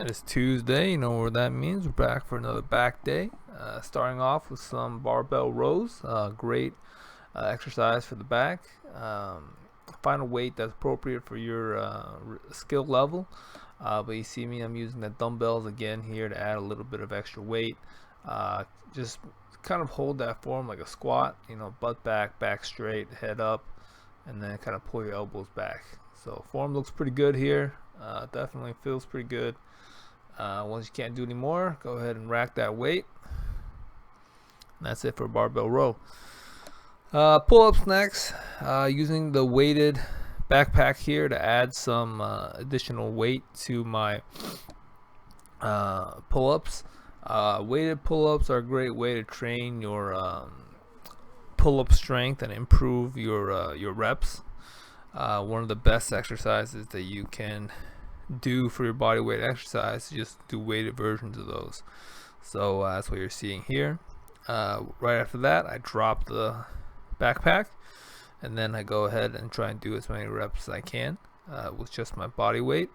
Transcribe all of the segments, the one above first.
It is Tuesday, you know what that means. We're back for another back day. Starting off with some barbell rows. Great exercise for the back. Find a weight that's appropriate for your skill level. But you see me, I'm using the dumbbells again here to add a little bit of extra weight. Just kind of hold that form like a squat, butt back, back straight, head up, and then kind of pull your elbows back. So form looks pretty good here. Definitely feels pretty good. Once you can't do anymore, go ahead and rack that weight. And that's it for barbell row. Pull-ups next. Using the weighted backpack here to add some additional weight to my pull-ups. Weighted pull-ups are a great way to train your pull-up strength and improve your reps. One of the best exercises that you can do for your body weight exercise, just do weighted versions of those. So that's what you're seeing here. Right after that, I drop the backpack, and then I go ahead and try and do as many reps as I can with just my body weight.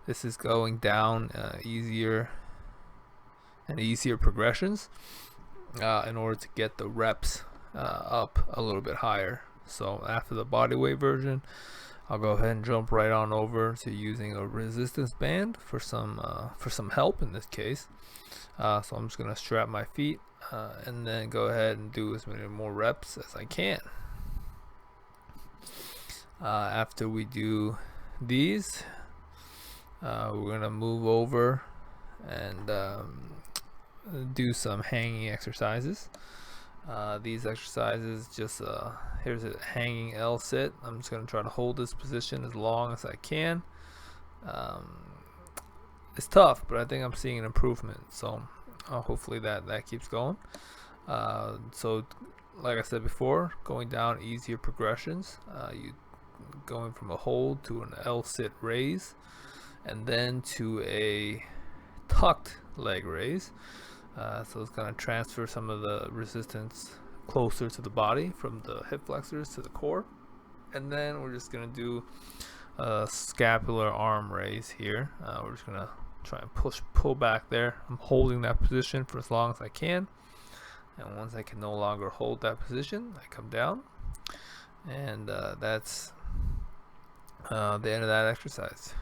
This is going down easier and easier progressions in order to get the reps up a little bit higher. So after the body weight version, I'll go ahead and jump right on over to using a resistance band for some help in this case. So I'm just gonna strap my feet and then go ahead and do as many more reps as I can. After we do these, we're gonna move over and do some hanging exercises. These exercises, just here's a hanging L sit. I'm just going to try to hold this position as long as I can. It's tough, but I think I'm seeing an improvement, so hopefully that keeps going. So like I said before, going down easier progressions. You going from a hold to an L sit raise, and then to a tucked leg raise. So it's going to transfer some of the resistance closer to the body from the hip flexors to the core. And then we're just going to do a scapular arm raise here. We're just going to try and pull back there. I'm holding that position for as long as I can. And once I can no longer hold that position, I come down. And that's the end of that exercise.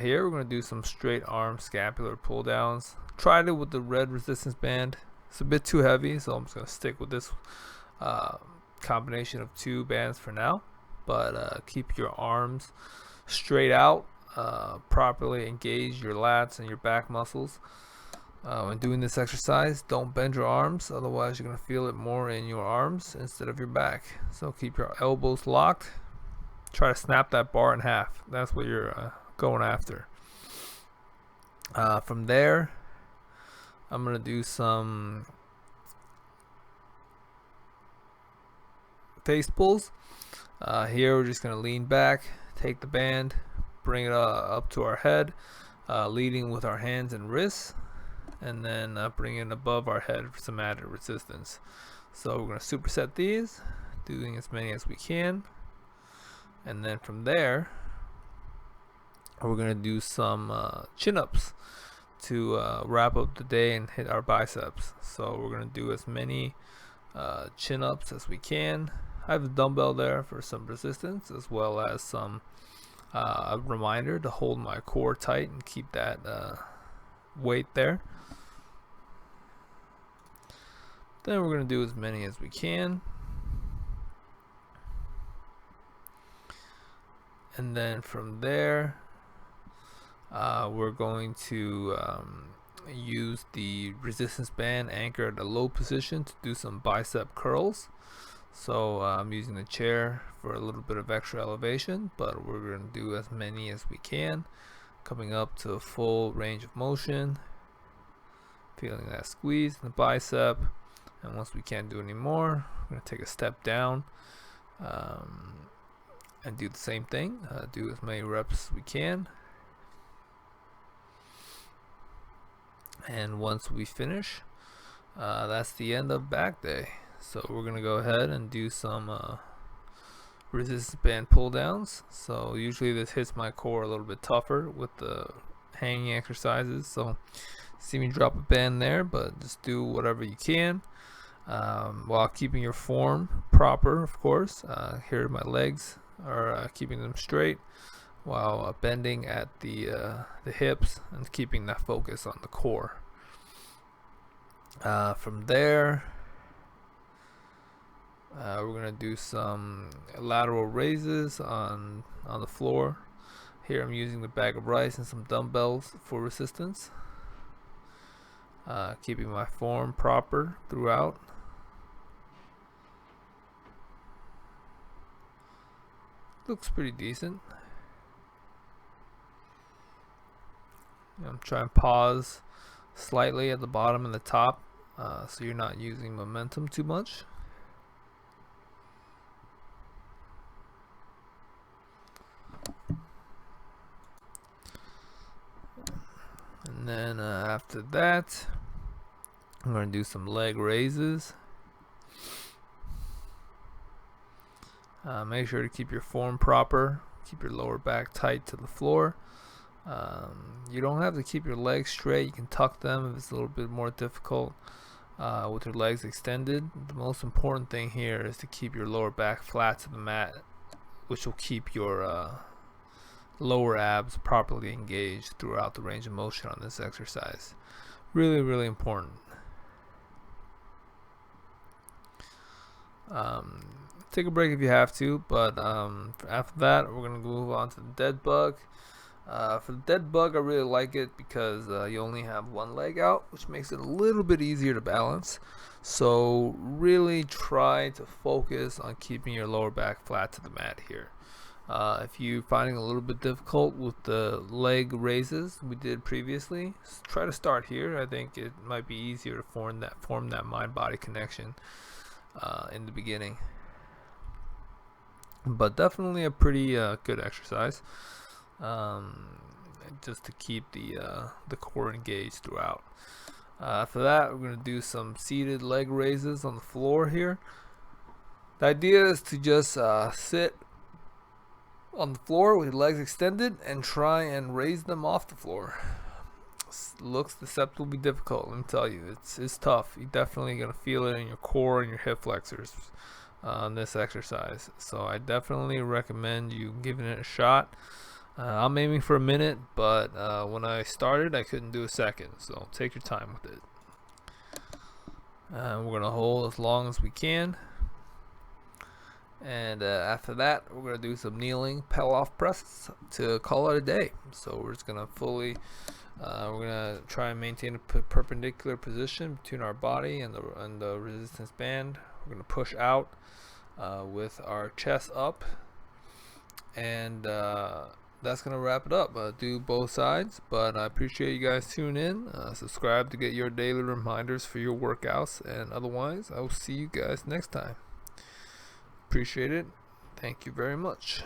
Here we're going to do some straight arm scapular pull downs. Tried it with the red resistance band. It's a bit too heavy, so I'm just going to stick with this combination of two bands for now. But keep your arms straight out, properly engage your lats and your back muscles. When doing this exercise, don't bend your arms, otherwise you're going to feel it more in your arms instead of your back. So keep your elbows locked. Try to snap that bar in half. That's what you're going after. From there, I'm going to do some face pulls. Here we're just going to lean back, take the band, bring it up to our head, leading with our hands and wrists, and then bring it above our head for some added resistance. So we're going to superset these, doing as many as we can. And then from there, we're going to do some chin-ups to wrap up the day and hit our biceps. So we're going to do as many chin-ups as we can. I have a dumbbell there for some resistance, as well as some a reminder to hold my core tight and keep that weight there. Then we're going to do as many as we can. And then from there, we're going to use the resistance band anchored at a low position to do some bicep curls. So I'm using the chair for a little bit of extra elevation, but we're going to do as many as we can, coming up to a full range of motion, feeling that squeeze in the bicep. And once we can't do any more, we're going to take a step down and do the same thing. Do as many reps as we can. And once we finish, that's the end of back day. So we're going to go ahead and do some resistance band pull downs. So usually this hits my core a little bit tougher with the hanging exercises. So see me drop a band there, but just do whatever you can while keeping your form proper, of course. Here my legs are keeping them straight while bending at the hips and keeping that focus on the core. From there, we're gonna do some lateral raises on the floor. Here I'm using the bag of rice and some dumbbells for resistance. Keeping my form proper throughout. Looks pretty decent. I'm trying to pause slightly at the bottom and the top, so you're not using momentum too much. And then after that, I'm going to do some leg raises. Make sure to keep your form proper. Keep your lower back tight to the floor. You don't have to keep your legs straight. You can tuck them if it's a little bit more difficult with your legs extended. The most important thing here is to keep your lower back flat to the mat, which will keep your lower abs properly engaged throughout the range of motion on this exercise. Really, really important. Take a break if you have to, but after that we're going to move on to the dead bug. For the dead bug, I really like it because you only have one leg out, which makes it a little bit easier to balance. So really try to focus on keeping your lower back flat to the mat here. If you're finding it a little bit difficult with the leg raises we did previously, try to start here. I think it might be easier to form that mind-body connection in the beginning. But definitely a pretty good exercise, just to keep the core engaged throughout. After that, we're going to do some seated leg raises on the floor here. The idea is to just sit on the floor with your legs extended and try and raise them off the floor. Looks deceptively difficult, let me tell you. It's tough. You're definitely going to feel it in your core and your hip flexors on this exercise. So I definitely recommend you giving it a shot. I'm aiming for a minute, but when I started I couldn't do a second, so take your time with it. We're going to hold as long as we can. And after that, we're going to do some kneeling pull-off presses to call it a day. So we're just going to we're going to try and maintain a perpendicular position between our body and the resistance band. We're going to push out with our chest up. And that's going to wrap it up. Do both sides, but I appreciate you guys tuning in. Subscribe to get your daily reminders for your workouts. And otherwise, I will see you guys next time. Appreciate it. Thank you very much.